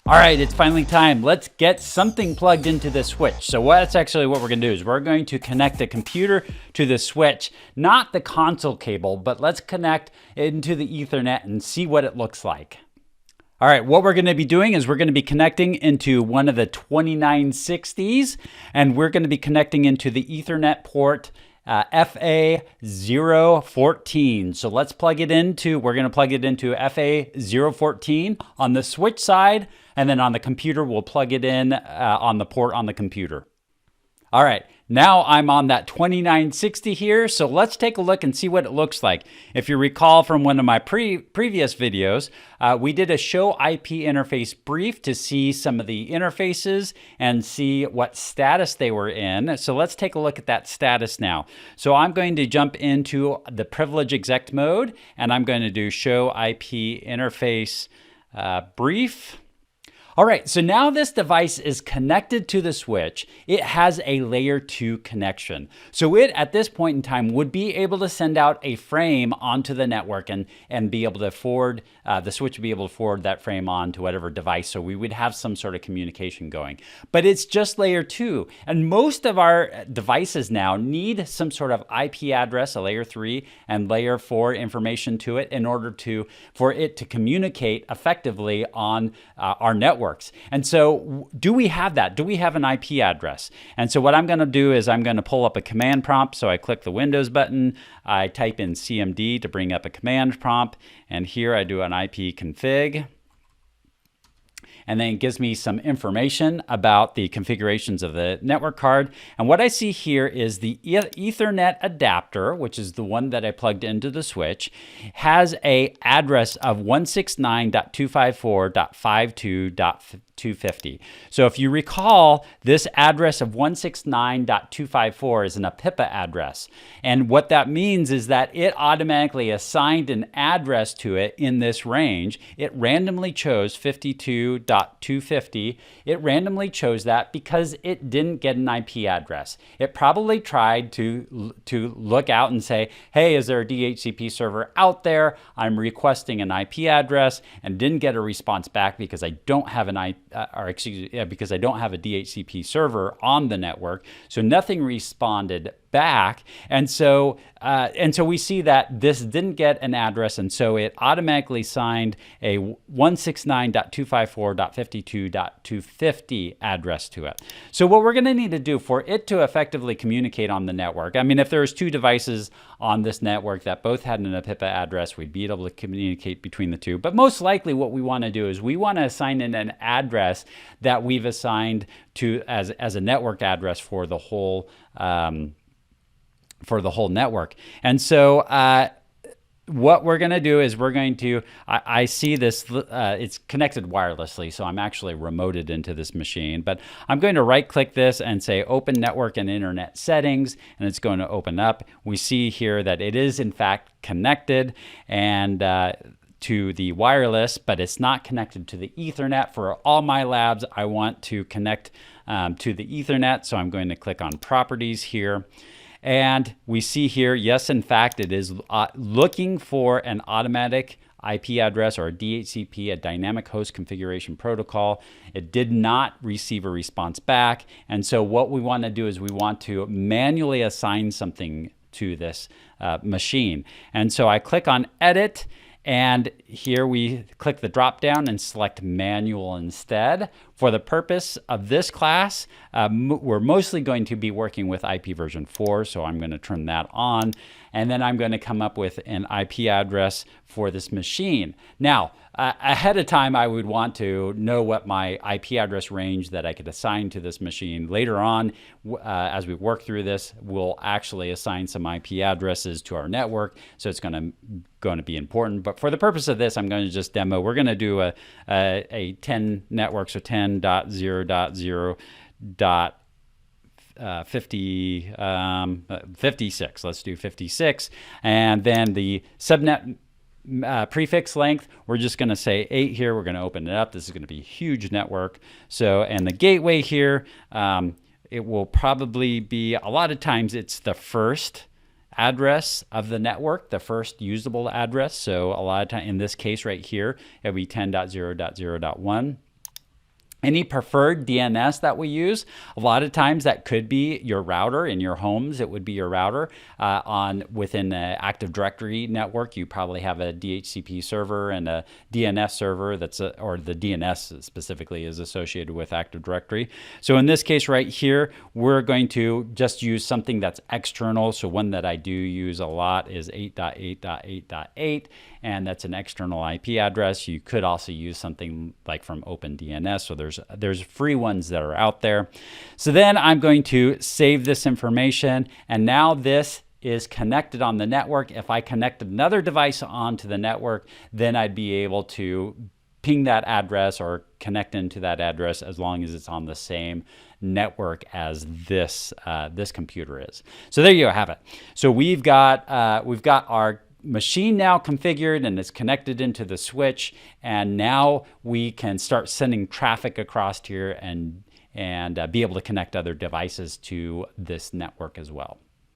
All right, it's finally time. Let's get something plugged into the switch. So that's actually what we're gonna do is we're going to connect the computer to the switch, not the console cable, but let's connect into the Ethernet and see what it looks like. All right, what we're gonna be doing is we're gonna be connecting into one of the 2960s, and we're gonna be connecting into the Ethernet port FA014. So let's plug it into, we're gonna plug it into FA014 on the switch side, and then on the computer, we'll plug it in on the port on the computer. All right, now I'm on that 2960 here, so let's take a look and see what it looks like. If you recall from one of my previous videos, we did a show IP interface brief to see some of the interfaces and see what status they were in. So let's take a look at that status now. So I'm going to jump into the privilege exec mode, and I'm going to do show IP interface brief. All right, so now this device is connected to the switch. It has a layer 2 connection. So it, at this point in time, would be able to send out a frame onto the network and be able to forward, the switch would be able to forward that frame on to whatever device. So we would have some sort of communication going. But it's just layer 2. And most of our devices now need some sort of IP address, a layer 3 and layer 4 information to it in order for it to communicate effectively on our network. And so do we have that? Do we have an IP address? And so what I'm going to do is I'm going to pull up a command prompt. So I click the Windows button, I type in CMD to bring up a command prompt, and here I do an IP config. And then it gives me some information about the configurations of the network card. And what I see here is the Ethernet adapter, which is the one that I plugged into the switch, has an address of 169.254.52.250. So if you recall, this address of 169.254 is an APIPA address. And what that means is that it automatically assigned an address to it in this range. It randomly chose 52.250. It randomly chose that because it didn't get an IP address. It probably tried to look out and say, hey, is there a DHCP server out there? I'm requesting an IP address, and didn't get a response back because I don't have because I don't have a DHCP server on the network. So nothing responded back, and so we see that this didn't get an address, and so it automatically signed a 169.254.52.250 address to it. So what we're going to need to do for it to effectively communicate on the network, I mean, if there's two devices on this network that both had an APIPA address, we'd be able to communicate between the two. But most likely what we want to do is we want to assign in an address that we've assigned to as a network address for the whole network. And so what we're going to do is we're going to, I see this, it's connected wirelessly, so I'm actually remoted into this machine, but I'm going to right click this and say open network and internet settings, and it's going to open up. We see here that it is in fact connected and to the wireless, but it's not connected to the Ethernet. For all my labs, I want to connect to the Ethernet, so I'm going to click on properties here. And we see here, yes, in fact, it is looking for an automatic IP address, or a DHCP, a dynamic host configuration protocol. It did not receive a response back. And so what we want to do is we want to manually assign something to this machine. And so I click on Edit, and here we click the drop down and select manual instead. For the purpose of this class, we're mostly going to be working with IP version 4, so I'm going to turn that on. And then I'm going to come up with an IP address for this machine. Now, ahead of time, I would want to know what my IP address range that I could assign to this machine. Later on, as we work through this, we'll actually assign some IP addresses to our network, so it's going to be important. But for the purpose of this, I'm going to just demo. We're going to do a 10 network, so 10.0.0.56. Let's do 56. And then the subnet prefix length, we're just going to say 8 here. We're going to open it up. This is going to be a huge network. So, and the gateway here, it will probably be, a lot of times it's the first address of the network, the first usable address. So a lot of time, in this case right here, it'll be 10.0.0.1. Any preferred DNS that we use, a lot of times that could be your router in your homes. It would be your router within the Active Directory network. You probably have a DHCP server and a DNS server or the DNS specifically is associated with Active Directory. So in this case right here, we're going to just use something that's external. So one that I do use a lot is 8.8.8.8, and that's an external IP address. You could also use something like from OpenDNS. So there's free ones that are out there. So then I'm going to save this information, and now this is connected on the network. If I connect another device onto the network, then I'd be able to ping that address or connect into that address as long as it's on the same network as this computer is. So there you have it. So we've got our machine now configured and it's connected into the switch, and now we can start sending traffic across here and be able to connect other devices to this network as well.